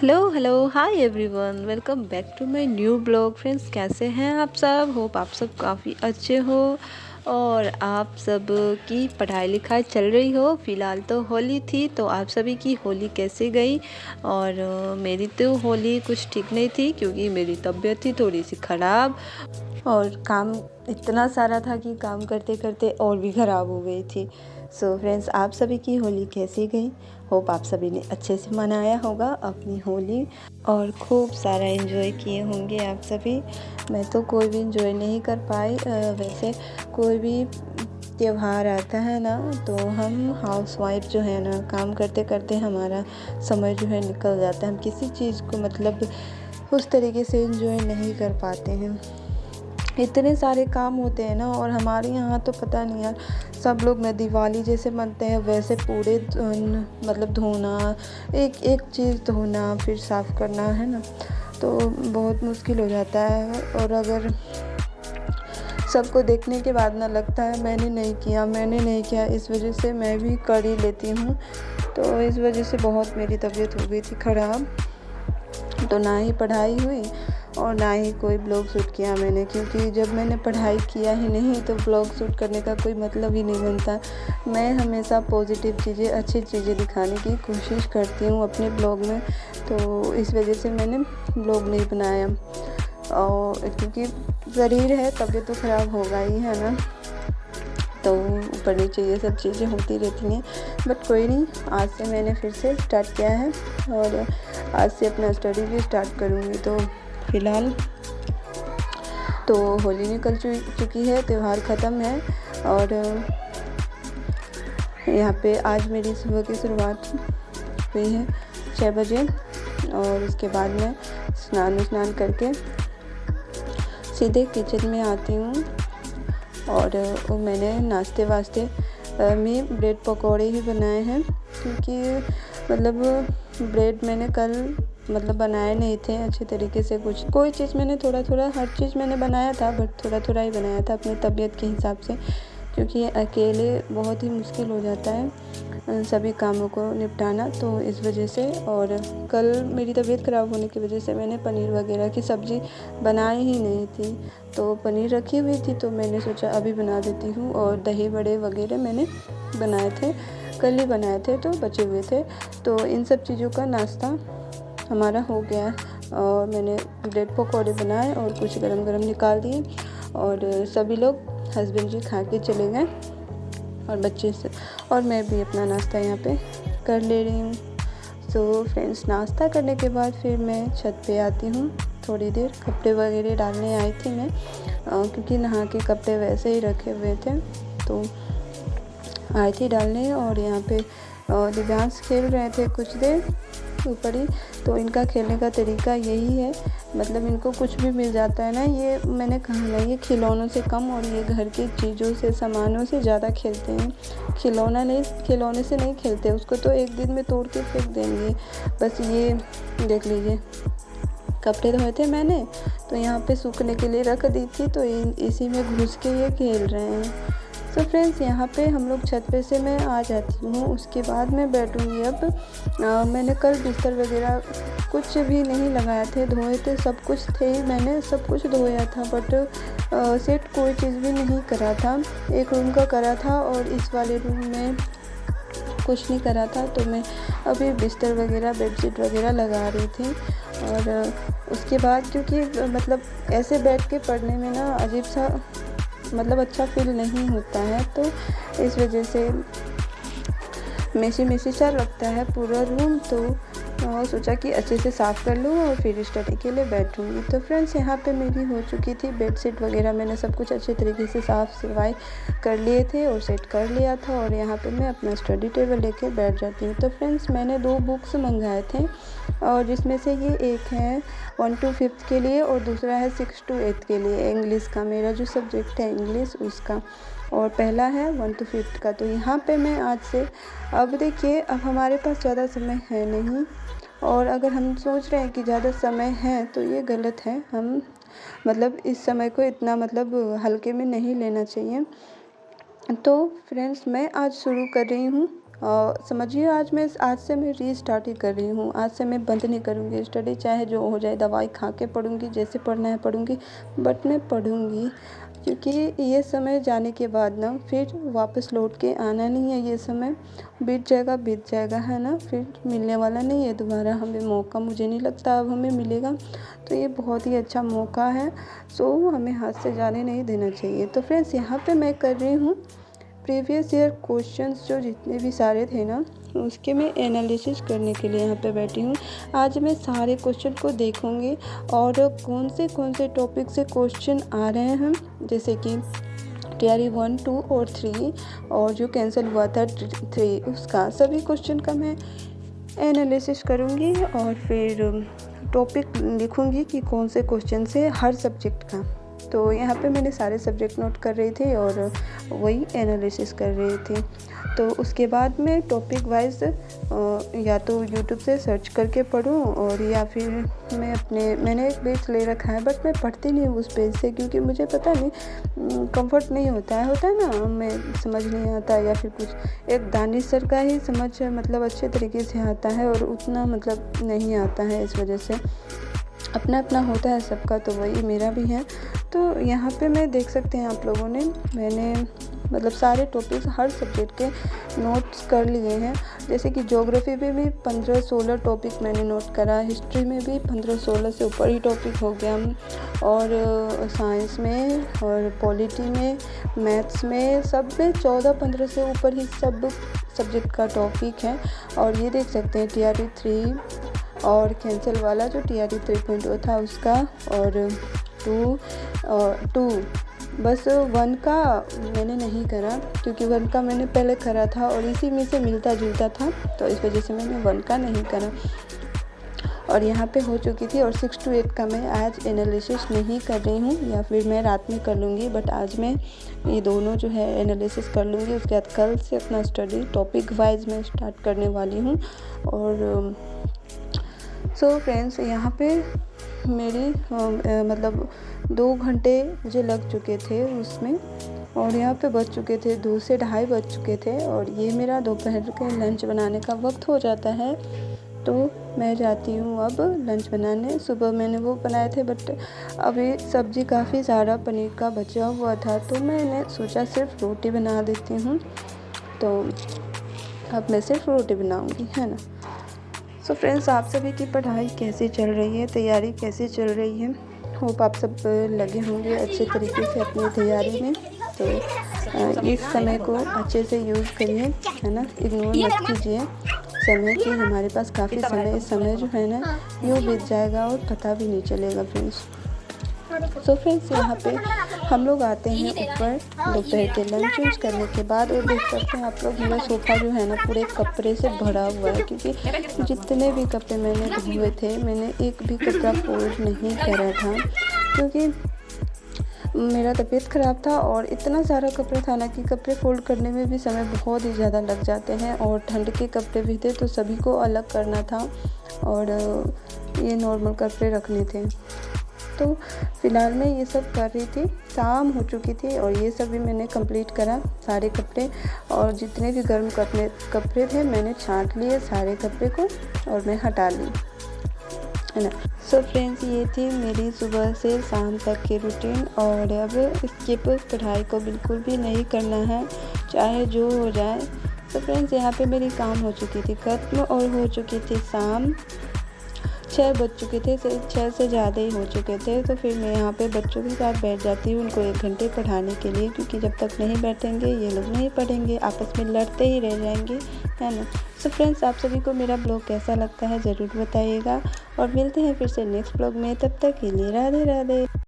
Hello hello hi everyone, welcome back to my new blog. Friends, कैसे हैं आप सब? होप आप सब काफ़ी अच्छे हो और आप सब की पढ़ाई लिखाई चल रही हो। फ़िलहाल तो होली थी, तो आप सभी की होली कैसे गई? और मेरी तो होली कुछ ठीक नहीं थी क्योंकि मेरी तबीयत थी थोड़ी सी ख़राब और काम इतना सारा था कि काम करते करते और भी ख़राब हो गई थी। सो फ्रेंड्स, आप सभी की होली कैसी गई? होप आप सभी ने अच्छे से मनाया होगा अपनी होली और खूब सारा एंजॉय किए होंगे आप सभी। मैं तो कोई भी एंजॉय नहीं कर पाई। वैसे कोई भी त्योहार आता है ना, तो हम हाउसवाइफ जो है ना, काम करते करते हमारा समय जो है निकल जाता है। हम किसी चीज़ को मतलब उस तरीके से एंजॉय नहीं कर पाते हैं। इतने सारे काम होते हैं ना, और हमारे यहाँ तो पता नहीं यार, सब लोग ना दिवाली जैसे मनते हैं वैसे पूरे मतलब धोना, एक एक चीज़ धोना फिर साफ़ करना है ना, तो बहुत मुश्किल हो जाता है। और अगर सबको देखने के बाद ना लगता है मैंने नहीं किया, इस वजह से मैं भी कर ही लेती हूँ। तो इस वजह से बहुत मेरी तबीयत हो गई थी ख़राब, तो ना ही पढ़ाई हुई और ना ही कोई ब्लॉग शूट किया मैंने, क्योंकि जब मैंने पढ़ाई किया ही नहीं तो ब्लॉग शूट करने का कोई मतलब ही नहीं बनता। मैं हमेशा पॉजिटिव चीज़ें, अच्छी चीज़ें दिखाने की कोशिश करती हूँ अपने ब्लॉग में, तो इस वजह से मैंने ब्लॉग नहीं बनाया। और क्योंकि शरीर है, तबीयत तो ख़राब होगा ही, है ना, तो ऊपर नीचे ये सब चीज़ें होती रहती हैं। बट कोई नहीं, आज से मैंने फिर से स्टार्ट किया है और आज से अपना स्टडी भी स्टार्ट करूँगी। तो फ़िलहाल तो होली निकल चुकी है, त्यौहार ख़त्म है और यहाँ पे आज मेरी सुबह की शुरुआत हुई है 6 बजे, और उसके बाद मैं स्नान करके सीधे किचन में आती हूँ। और मैंने नाश्ते वास्ते में ब्रेड पकौड़े ही बनाए हैं, क्योंकि मतलब ब्रेड मैंने कल मतलब बनाए नहीं थे अच्छे तरीके से। कोई चीज़ मैंने थोड़ा थोड़ा, हर चीज़ मैंने बनाया था बट थोड़ा थोड़ा ही बनाया था अपनी तबीयत के हिसाब से, क्योंकि अकेले बहुत ही मुश्किल हो जाता है सभी कामों को निपटाना, तो इस वजह से। और कल मेरी तबीयत ख़राब होने की वजह से मैंने पनीर वगैरह की सब्ज़ी बनाई ही नहीं थी, तो पनीर रखी हुई थी तो मैंने सोचा अभी बना देती हूँ। और दही बड़े वगैरह मैंने बनाए थे, कल ही बनाए थे तो बचे हुए थे, तो इन सब चीज़ों का नाश्ता हमारा हो गया। और मैंने ब्रेड पकौड़े बनाए और कुछ गरम गरम निकाल दिए, और सभी लोग, हस्बैंड जी खा के चले गए और बच्चे से, और मैं भी अपना नाश्ता यहाँ पे कर ले रही हूँ। सो फ्रेंड्स, नाश्ता करने के बाद फिर मैं छत पे आती हूँ थोड़ी देर, कपड़े वगैरह डालने आई थी मैं, क्योंकि नहा के कपड़े वैसे ही रखे हुए थे, तो आई थी डालने। और यहाँ पे दिव्यांश खेल रहे थे कुछ देर ऊपर ही, तो इनका खेलने का तरीका यही है, मतलब इनको कुछ भी मिल जाता है ना, ये मैंने कहा ना, ये खिलौनों से कम और ये घर की चीज़ों से, सामानों से ज़्यादा खेलते हैं। खिलौने से नहीं खेलते, उसको तो एक दिन में तोड़ के फेंक देंगे। बस ये देख लीजिए, कपड़े धोए थे मैंने तो यहाँ पे सूखने के लिए रख दी थी, तो इसी में घुस के ये खेल रहे हैं। तो फ्रेंड्स, यहाँ पे हम लोग छत पे से मैं आ जाती हूँ, उसके बाद मैं बैठूँगी। अब मैंने कल बिस्तर वगैरह कुछ भी नहीं लगाए थे, धोए थे, सब कुछ थे, मैंने सब कुछ धोया था, बट सेट कोई चीज़ भी नहीं करा था। एक रूम का करा था और इस वाले रूम में कुछ नहीं करा था, तो मैं अभी बिस्तर वगैरह, बेडशीट वगैरह लगा रही थी। और उसके बाद, क्योंकि मतलब ऐसे बैठ के पढ़ने में ना अजीब सा, मतलब अच्छा फील नहीं होता है, तो इस वजह से मेसी सा लगता है पूरा रूम, तो सोचा कि अच्छे से साफ़ कर लूँ और फिर स्टडी के लिए बैठूँगी। तो फ्रेंड्स, यहाँ पे मेरी हो चुकी थी बेडशीट वगैरह, मैंने सब कुछ अच्छे तरीके से साफ़ सफाई कर लिए थे और सेट कर लिया था, और यहाँ पे मैं अपना स्टडी टेबल लेके बैठ जाती हूँ। तो फ्रेंड्स, मैंने 2 बुक्स मंगाए थे, और जिसमें से ये एक है 1 to 5th के लिए और दूसरा है 6 to 8th के लिए, इंग्लिश का, मेरा जो सब्जेक्ट है इंग्लिश उसका, और पहला है 1 to 5th का। तो यहाँ पे मैं आज से, अब देखिए, अब हमारे पास ज़्यादा समय है नहीं, और अगर हम सोच रहे हैं कि ज़्यादा समय है तो ये गलत है। हम मतलब इस समय को इतना मतलब हल्के में नहीं लेना चाहिए। तो फ्रेंड्स, मैं आज शुरू कर रही हूँ समझिए आज से मैं रीस्टार्ट ही कर रही हूँ। आज से मैं बंद नहीं करूँगी स्टडी, चाहे जो हो जाए। दवाई खा के पढ़ूँगी, जैसे पढ़ना है पढ़ूँगी, बट मैं पढ़ूँगी, क्योंकि ये समय जाने के बाद ना फिर वापस लौट के आना नहीं है। ये समय बीत जाएगा, है ना, फिर मिलने वाला नहीं है दोबारा हमें मौका। मुझे नहीं लगता अब हमें मिलेगा। तो ये बहुत ही अच्छा मौका है, सो हमें हाथ से जाने नहीं देना चाहिए। तो फ्रेंड्स, यहाँ पे मैं कर रही हूँ प्रीवियस ईयर क्वेश्चंस जो जितने भी सारे थे ना, उसके मैं एनालिसिस करने के लिए यहाँ पे बैठी हूँ। आज मैं सारे क्वेश्चन को देखूँगी और कौन से टॉपिक से क्वेश्चन आ रहे हैं, जैसे कि TRE 1, 2 और 3, और जो कैंसिल हुआ था 3, उसका सभी क्वेश्चन का मैं एनालिसिस करूँगी और फिर टॉपिक लिखूँगी कि कौन से क्वेश्चन से हर सब्जेक्ट का। तो यहाँ पे मैंने सारे सब्जेक्ट नोट कर रही थी और वही एनालिसिस कर रही थी। तो उसके बाद मैं टॉपिक वाइज या तो यूट्यूब से सर्च करके पढूँ, और या फिर मैंने एक पेज ले रखा है, बट मैं पढ़ती नहीं हूँ उस पेज से, क्योंकि मुझे पता नहीं कंफर्ट नहीं होता है ना, मैं समझ नहीं आता, या फिर कुछ एक दानिश सर का ही समझ मतलब अच्छे तरीके से आता है और उतना मतलब नहीं आता है। इस वजह से अपना होता है सबका, तो वही मेरा भी है। तो यहाँ पे मैं देख सकते हैं आप लोगों ने, मैंने मतलब सारे टॉपिक्स हर सब्जेक्ट के नोट्स कर लिए हैं। जैसे कि ज्योग्राफी में भी 15-16 टॉपिक मैंने नोट करा, हिस्ट्री में भी 15-16 से ऊपर ही टॉपिक हो गया, और साइंस में और पॉलिटी में, मैथ्स में, सब में 14-15 से ऊपर ही सब सब्जेक्ट का टॉपिक है। और ये देख सकते हैं TRE 3 और कैंसिल वाला जो TRE 3.0 था उसका, और 2 बस 1 का मैंने नहीं करा, क्योंकि 1 का मैंने पहले करा था और इसी में से मिलता जुलता था, तो इस वजह से मैंने 1 का नहीं करा और यहाँ पे हो चुकी थी। और 6 to 8 का मैं आज एनालिसिस नहीं कर रही हूँ, या फिर मैं रात में कर लूँगी, बट आज मैं ये दोनों जो है एनालिसिस कर लूँगी। उसके बाद कल से अपना स्टडी टॉपिक वाइज मैं स्टार्ट करने वाली हूँ। और सो फ्रेंड्स, यहाँ पे मेरी मतलब 2 घंटे मुझे लग चुके थे उसमें, और यहाँ पे बज चुके थे 2 से 2:30 बज चुके थे, और ये मेरा दोपहर के लंच बनाने का वक्त हो जाता है। तो मैं जाती हूँ अब लंच बनाने। सुबह मैंने वो बनाए थे, बट अभी सब्ज़ी काफ़ी ज़्यादा पनीर का बचा हुआ था, तो मैंने सोचा सिर्फ रोटी बना देती हूँ। तो अब मैं सिर्फ रोटी बनाऊँगी, है ना। सो फ्रेंड्स, आप सभी की पढ़ाई कैसी चल रही है, तैयारी कैसी चल रही है? होप आप सब लगे होंगे अच्छे तरीके से अपनी तैयारी में। तो इस समय को अच्छे से यूज़ करिए, है ना, इग्नोर मत कीजिए समय की। हमारे पास काफ़ी समय जो है ना यूँ बीत जाएगा और पता भी नहीं चलेगा फ्रेंड्स। सो फ्रेंड्स, यहाँ पे हम लोग आते हैं ऊपर दोपहर के लंच यूज करने के बाद, और देख सकते हैं आप लोग मेरा सोफ़ा जो है ना पूरे कपड़े से भरा हुआ है, क्योंकि जितने भी कपड़े मैंने धोए थे, मैंने एक भी कपड़ा फोल्ड नहीं करा था, क्योंकि मेरा तबीयत ख़राब था और इतना सारा कपड़े था ना कि कपड़े फोल्ड करने में भी समय बहुत ही ज़्यादा लग जाते हैं, और ठंड के कपड़े भी थे, तो सभी को अलग करना था, और ये नॉर्मल कपड़े रखने थे। तो फ़िलहाल मैं ये सब कर रही थी, शाम हो चुकी थी, और ये सब भी मैंने कंप्लीट करा सारे कपड़े, और जितने भी गर्म कपड़े थे मैंने छांट लिए सारे कपड़े को और मैं हटा ली, है ना। सो फ्रेंड्स, ये थी मेरी सुबह से शाम तक की रूटीन, और अब स्किप पढ़ाई को बिल्कुल भी नहीं करना है, चाहे जो हो जाए। सो फ्रेंड्स, यहाँ पे मेरी काम हो चुकी थी ख़त्म, और हो चुकी थी शाम, 6 बज चुके थे, 6 से ज़्यादा ही हो चुके थे। तो फिर मैं यहाँ पे बच्चों के साथ बैठ जाती हूँ उनको 1 घंटे पढ़ाने के लिए, क्योंकि जब तक नहीं बैठेंगे ये लोग नहीं पढ़ेंगे, आपस में लड़ते ही रह जाएंगे, है ना। सो फ्रेंड्स, आप सभी को मेरा ब्लॉग कैसा लगता है ज़रूर बताइएगा, और मिलते हैं फिर से नेक्स्ट ब्लॉग में। तब तक के लिए राधे राधे।